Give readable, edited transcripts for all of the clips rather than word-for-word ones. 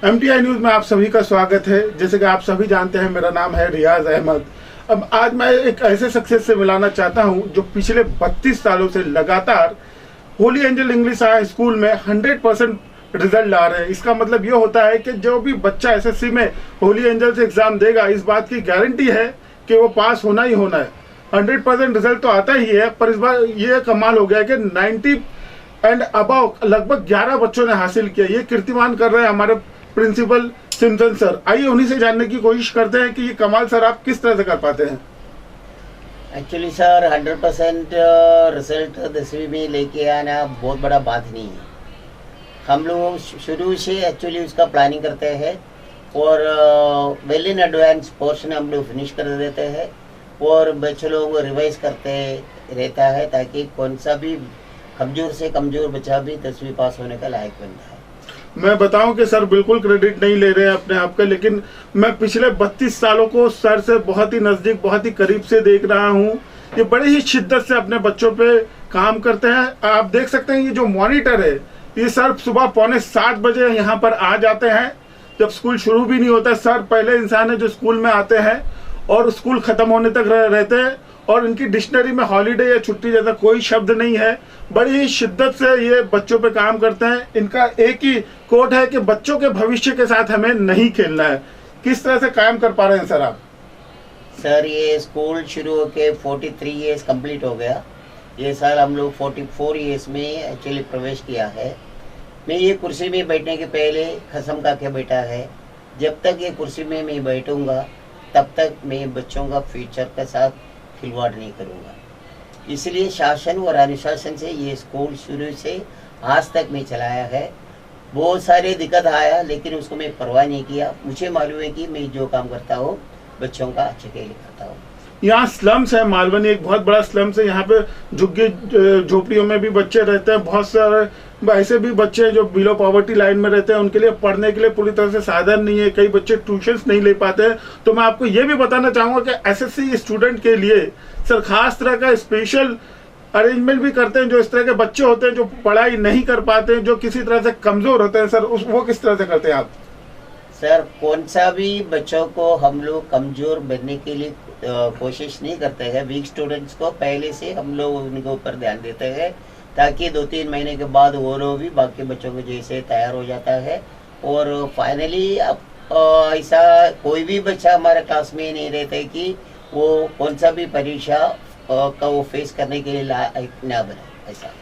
MTI news में आप सभी का स्वागत है। जैसे कि आप सभी जानते हैं, मेरा नाम है रियाज अहमद। अब आज मैं एक ऐसे सक्सेस से मिलाना चाहता हूं जो पिछले 32 सालों से लगातार Holi angel English high school में 100% रिजल्ट ला रहे हैं। इसका मतलब ये होता है कि जो भी बच्चा SSC में होली एंजल से एग्जाम देगा, इस बात की गारंटी है कि वो पास होना ही होना है। 100% रिजल्ट तो आता ही है, पर इस बार ये कमाल हो गया कि 90 एंड अबाउ लगभग 11 बच्चों ने हासिल किया। ये कीर्तिमान कर रहे हैं हमारे प्रिंसिपल सिमसन सर। आइए उन्हीं से जानने की कोशिश करते हैं कि ये कमाल सर आप किस तरह से कर पाते हैं। एक्चुअली सर 100% रिजल्ट 10वीं में लेके आना बहुत बड़ा बात नहीं है। हम लोग शुरू से एक्चुअली उसका प्लानिंग करते हैं और वेल इन एडवांस पोर्शन हम लोग फिनिश कर देते हैं और बच्चों लोगों को रिवाइज करते रहता है ताकि कौन सा भी कमज़ोर से कमज़ोर बच्चा भी 10वीं पास होने का लायक बनता है। मैं बताऊं कि सर बिल्कुल क्रेडिट नहीं ले रहे हैं अपने आप का, लेकिन मैं पिछले 32 सालों को सर से बहुत ही नज़दीक, बहुत ही करीब से देख रहा हूं। ये बड़े ही शिद्दत से अपने बच्चों पे काम करते हैं। आप देख सकते हैं ये जो मॉनिटर है, ये सर सुबह 6:45 बजे यहाँ पर आ जाते हैं। जब स्कूल शुरू भी नहीं होता, सर पहले इंसान है जो स्कूल में आते हैं और स्कूल खत्म होने तक रहते हैं। और इनकी डिक्शनरी में हॉलीडे या छुट्टी जैसा कोई शब्द नहीं है। बड़ी ही शिद्दत से ये बच्चों पे काम करते हैं। इनका एक ही कोट है कि बच्चों के भविष्य के साथ हमें नहीं खेलना है। किस तरह से कायम कर पा रहे हैं सर आप? सर ये स्कूल शुरू होके 43 ईयर्स कंप्लीट हो गया। ये साल हम लोग 44 ईयर्स में एक्चुअली प्रवेश किया है। मैं ये कुर्सी में बैठने के पहले कसम खा के बैठा है, जब तक ये कुर्सी में मैं बैठूंगा तब तक मैं बच्चों का फ्यूचर के साथ खिलवाड़ नहीं करूंगा। इसलिए शासन और अनुशासन से ये स्कूल शुरू से आज तक मैं चलाया है। बहुत सारे दिक्कत आया लेकिन उसको मैं परवाह नहीं किया। मुझे मालूम है कि मैं जो काम करता हूँ बच्चों का अच्छे के लिए करता हूँ। यहाँ स्लम्स है, मालवनी एक बहुत बड़ा स्लम्स है। यहाँ पे झुग्गी झोपड़ियों में भी बच्चे रहते हैं। बहुत सारे ऐसे भी बच्चे हैं जो बिलो पॉवर्टी लाइन में रहते हैं, उनके लिए पढ़ने के लिए पूरी तरह से साधन नहीं है। कई बच्चे ट्यूशंस नहीं ले पाते हैं। तो मैं आपको ये भी बताना चाहूँगा कि SSC स्टूडेंट के लिए सर खास तरह का स्पेशल अरेंजमेंट भी करते हैं। जो इस तरह के बच्चे होते हैं जो पढ़ाई नहीं कर पाते हैं, जो किसी तरह से कमज़ोर होते हैं, सर वो किस तरह से करते हैं आप? सर कौन सा भी बच्चों को हम लोग कमज़ोर बनने के लिए कोशिश नहीं करते हैं। वीक स्टूडेंट्स को पहले से हम लोग उनके ऊपर ध्यान देते हैं ताकि 2-3 महीने के बाद वो लोग भी बाकी बच्चों के जैसे तैयार हो जाता है। और फाइनली अब ऐसा कोई भी बच्चा हमारे क्लास में नहीं रहता है कि वो कौन सा भी परीक्षा का वो फेस करने के लिए लायक ना बने। ऐसा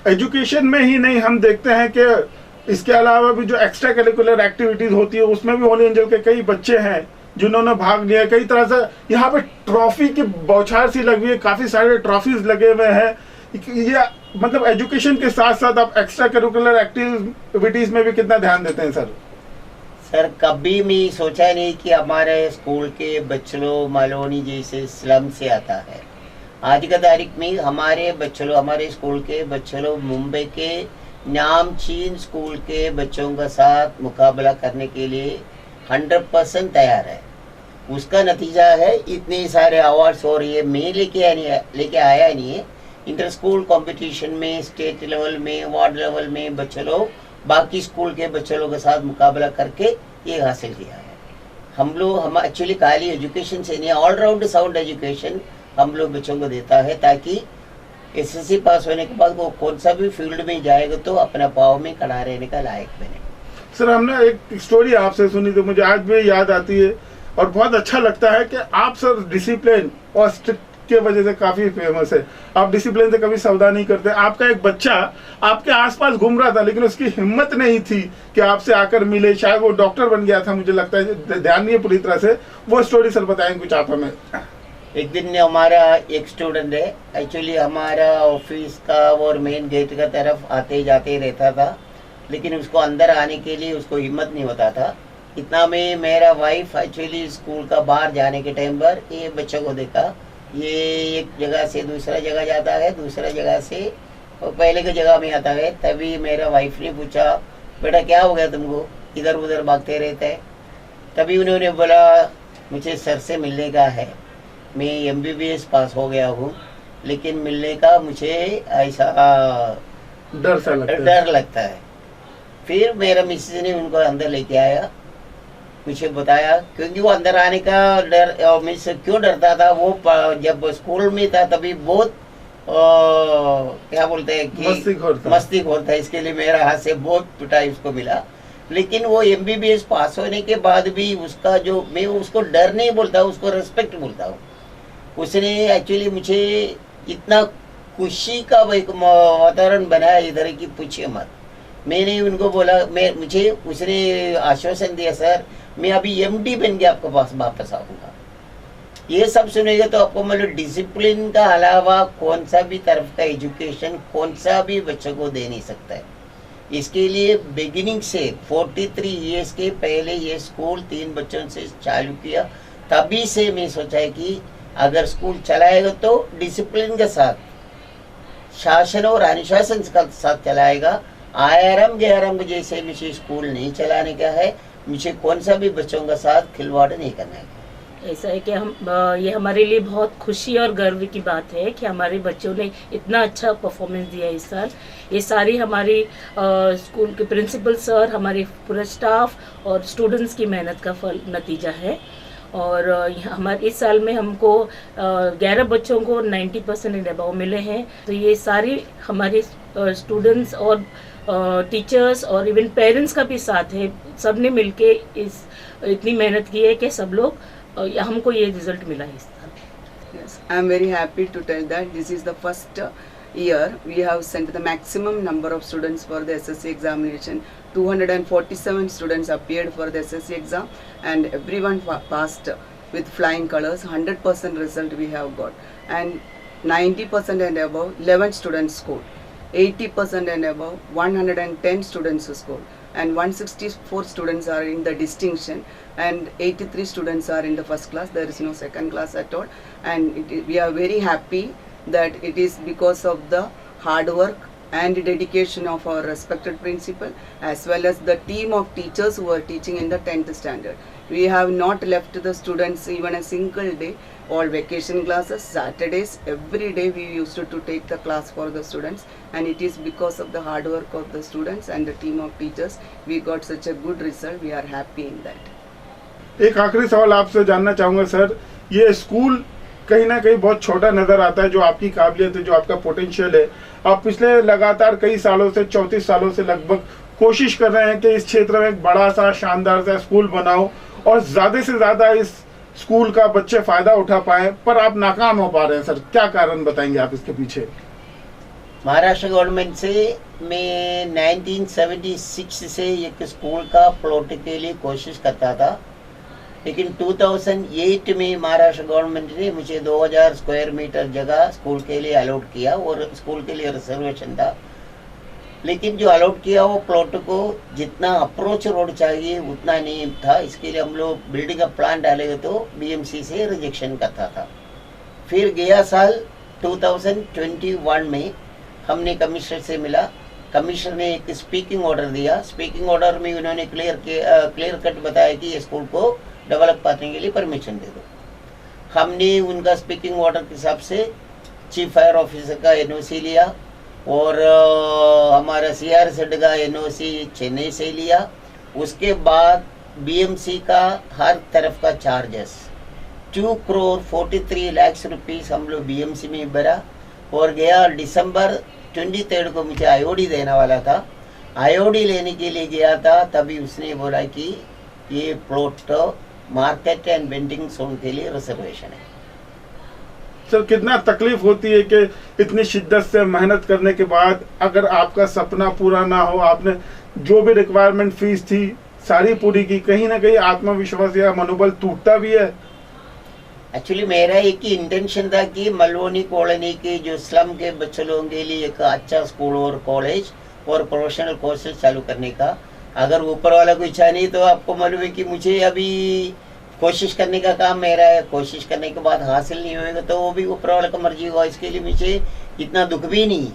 एजुकेशन में ही नहीं, हम देखते हैं कि इसके अलावा भी जो एक्स्ट्रा करिकुलर एक्टिविटीज होती है उसमें भी होली एंजल के कई बच्चे हैं जिन्होंने भाग लिया। कई तरह से यहाँ पे ट्रॉफी की बौछार सी लगी है, काफी सारे ट्रॉफीज लगे हुए हैं। ये मतलब एजुकेशन के साथ साथ आप एक्स्ट्रा करिकुलर एक्टिविटीज में भी कितना ध्यान देते हैं सर? सर कभी भी सोचा नहीं कि हमारे स्कूल के बच्चों मालोनी जैसे स्लम से आता है। आज का तारीख में हमारे बच्चों, हमारे स्कूल के बच्चों मुंबई के नामचीन स्कूल के बच्चों के साथ मुकाबला करने के लिए 100% तैयार है। उसका नतीजा है इतने सारे अवार्ड्स। और ये मैं लेके आया नहीं है। इंटर स्कूल कंपटीशन में, स्टेट लेवल में, वार्ड लेवल में बच्चे लोग बाकी स्कूल के बच्चों लोगों के साथ मुकाबला करके ये हासिल किया है। हम एक्चुअली खाली एजुकेशन से नहीं, ऑलराउंड साउंड एजुकेशन हम लोग बच्चों को देता है ताकि SSC पास होने के बाद वो कौन सा भी फील्ड में जाएगा तो अपना पाँव में खड़ा रहने का लायक बने। सर हमने एक स्टोरी आपसे सुनी तो मुझे आज भी याद आती है और बहुत अच्छा लगता है कि आप सर डिसिप्लिन और स्ट्रिक्ट के वजह से काफी फेमस है। आप डिसिप्लिन से कभी सौदा नहीं करते। आपका एक बच्चा आपके आसपास घूम रहा था लेकिन उसकी हिम्मत नहीं थी कि आपसे आकर मिले। शायद वो डॉक्टर बन गया था, मुझे लगता है, ध्यान नहीं है पूरी तरह से। वो स्टोरी सर बताएंगे कुछ आप हमें? एक दिन हमारा एक स्टूडेंट है, एक्चुअली हमारा ऑफिस का और मेन गेट का तरफ आते जाते रहता था लेकिन उसको अंदर आने के लिए उसको हिम्मत नहीं होता था। इतना में मेरा वाइफ एक्चुअली स्कूल का बाहर जाने के टाइम पर ये बच्चों को देखा। ये एक जगह से दूसरा जगह जाता है, दूसरा जगह से पहले की जगह में आता है। तभी मेरा वाइफ ने पूछा, बेटा क्या हो गया तुमको, इधर उधर भागते रहते हैं? तभी उन्होंने बोला मुझे सर से मिलने का है। मैं MBBS पास हो गया हूँ लेकिन मिलने का मुझे ऐसा डर लगता है। फिर मेरा मिसेज ने उनको अंदर लेके आया, मुझे बताया, क्योंकि वो अंदर आने का डर, मिस क्यों डरता था, वो जब स्कूल में था तभी बहुत क्या बोलते हैं कि मस्तीखोर था, इसके लिए मेरा हाथ से बहुत पिटाई उसको मिला। लेकिन वो MBBS पास होने के बाद भी उसका जो, मैं उसको डर नहीं बोलता, उसको रेस्पेक्ट बोलता हूँ। उसने एक्चुअली मुझे इतना खुशी का एक वातावरण बनाया इधर की पूछिए मत। मैंने उनको बोला, मुझे उसने आश्वासन दिया, सर मैं अभी MD बन के आपके पास वापस आऊँगा। ये सब सुनेगा तो आपको मतलब डिसिप्लिन का अलावा कौन सा भी तरफ का एजुकेशन कौन सा भी बच्चों को दे नहीं सकता है। इसके लिए बिगिनिंग से 43 इयर्स के पहले ये स्कूल 3 बच्चों से चालू किया। तभी से मैं सोचा है कि अगर स्कूल चलाएगा तो डिसिप्लिन के साथ, शासन और अनुशासन के साथ चलाएगा। आरम गैरम जैसे मुझे स्कूल नहीं चलाने का है, मुझे कौन सा भी बच्चों के साथ खिलवाड़ नहीं करना है। ऐसा है कि हम ये हमारे लिए बहुत खुशी और गर्व की बात है कि हमारे बच्चों ने इतना अच्छा परफॉर्मेंस दिया इस साल। ये सारी हमारी स्कूल के प्रिंसिपल सर, हमारे पूरा स्टाफ और स्टूडेंट्स की मेहनत का फल नतीजा है। और हमारे इस साल में हमको 11 बच्चों को 90% एंड अबव मिले हैं। तो ये सारी हमारे स्टूडेंट्स और टीचर्स और इवन पेरेंट्स का भी साथ है। सब ने मिलके इतनी मेहनत की है कि सब लोग हमको ये रिजल्ट मिला है इस साल। Yes, I am very happy to tell that this is the first year we have sent the maximum number of students for the SSC examination. 247 students appeared for the SSC exam and everyone passed with flying colors. 100% result we have got, and 90% and above 11 students scored, 80% and above 110 students scored, and 164 students are in the distinction, and 83 students are in the first class. There is no second class at all, and we are very happy that it is because of the hard work and dedication of our respected principal as well as the team of teachers who are teaching in the 10th standard. We have not left the students even a single day. All vacation classes, Saturdays, every day we used to take the class for the students, and it is because of the hard work of the students and the team of teachers we got such a good result. We are happy in that. एक आखिरी सवाल आपसे जानना चाहूँगा sir, ये school कहीं ना कहीं बहुत छोटा नज़र आता है, जो आपकी काबिलियत है, जो आपका पोटेंशियल है। आप पिछले लगातार कई सालों से 34 सालों से लगभग कोशिश कर रहे हैं कि इस क्षेत्र में एक बड़ा सा शानदार सा स्कूल बनाओ और ज़्यादा से ज़्यादा इस स्कूल का बच्चे फ़ायदा उठा पाए, पर आप नाकाम हो पा रहे हैं। सर क्या कारण बताएंगे आप इसके पीछे? महाराष्ट्र गवर्नमेंट से मैं 1976 से एक स्कूल का प्लॉट के लिए कोशिश करता था, लेकिन 2008 में महाराष्ट्र गवर्नमेंट ने मुझे 2000 स्क्वायर मीटर जगह स्कूल के लिए अलॉट किया और स्कूल के लिए रिजर्वेशन था। लेकिन जो अलॉट किया वो प्लॉट को जितना अप्रोच रोड चाहिए उतना नहीं था। इसके लिए हम लोग बिल्डिंग का प्लान डालेंगे तो BMC से रिजेक्शन करता था। फिर गया साल 2021 में हमने कमिश्नर से मिला। कमिश्नर ने एक स्पीकिंग ऑर्डर दिया। स्पीकिंग ऑर्डर में उन्होंने क्लियर कट बताया कि ये स्कूल को डेवलप करने के लिए परमिशन दे दो। हमने उनका स्पीकिंग ऑर्डर के हिसाब से चीफ फायर ऑफिसर का NOC लिया और हमारा CRZ का NOC चेन्नई से लिया। उसके बाद BMC का हर तरफ का चार्जेस 2,43 लाख रुपीस हम लोग BMC में भरा और गया दिसंबर 23 को मुझे IOD देने वाला था। IOD लेने के लिए गया था, तभी उसने बोला कि ये plot market and vending zone के लिए रिजर्वेशन है। सर कितना तकलीफ होती है कि इतनी शिद्दत से मेहनत करने के बाद अगर आपका सपना पूरा ना हो, आपने जो भी रिक्वायरमेंट फीस थी सारी पूरी की, कहीं ना कहीं आत्मविश्वास या मनोबल टूटता भी है। एक्चुअली मेरा एक ही इंटेंशन था कि मलवनी कॉलोनी के जो स्लम के बच्चे लोगों के लिए एक अच्छा स्कूल और कॉलेज और प्रोफेशनल कोर्सेज चालू करने का। अगर ऊपर वाला को इच्छा नहीं तो आपको मालूम है कि मुझे अभी कोशिश करने का काम मेरा है। कोशिश करने के बाद हासिल नहीं होएगा तो वो भी ऊपर वाला का मर्जी हुआ। इसके लिए मुझे इतना दुख भी नहीं है।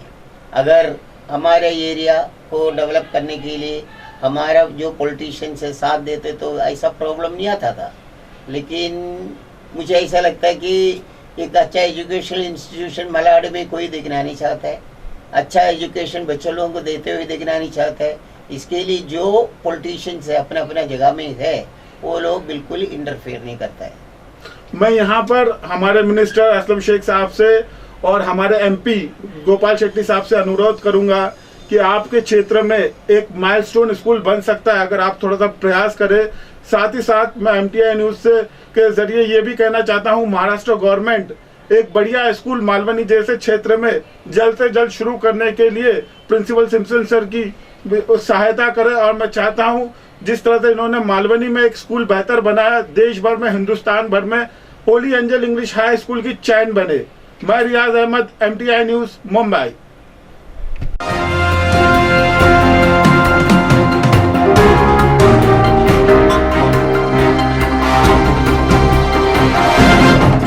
अगर हमारे एरिया को डेवलप करने के लिए हमारा जो पॉलिटिशियन से साथ देते तो ऐसा प्रॉब्लम नहीं आता था। लेकिन मुझे ऐसा लगता है कि एक अच्छा एजुकेशनल इंस्टीट्यूशन मलाड में कोई देखना नहीं चाहता है। अच्छा एजुकेशन बच्चों लोगों को देते हुए देखना नहीं चाहता है। इसके लिए जो पॉलिटिशियंस है अपना अपना जगह में है, वो लोग बिल्कुल इंटरफेयर नहीं करता है। मैं यहाँ पर हमारे मिनिस्टर असलम शेख साहब से और हमारे एमपी गोपाल शेट्टी साहब से अनुरोध करूंगा कि आपके क्षेत्र में एक माइलस्टोन स्कूल बन सकता है अगर आप थोड़ा सा प्रयास करें। साथ ही साथ मैं MTI न्यूज से के जरिए ये भी कहना चाहता हूँ, महाराष्ट्र गवर्नमेंट एक बढ़िया स्कूल मालवनी जैसे क्षेत्र में जल्द से जल्द शुरू करने के लिए प्रिंसिपल सिम्पसन सर की सहायता करे। और मैं चाहता हूँ जिस तरह से इन्होंने मालवनी में एक स्कूल बेहतर बनाया, देश भर में, हिंदुस्तान भर में Holi angel English high school की चैन बने। मैं रियाज अहमद, MTI न्यूज, मुंबई।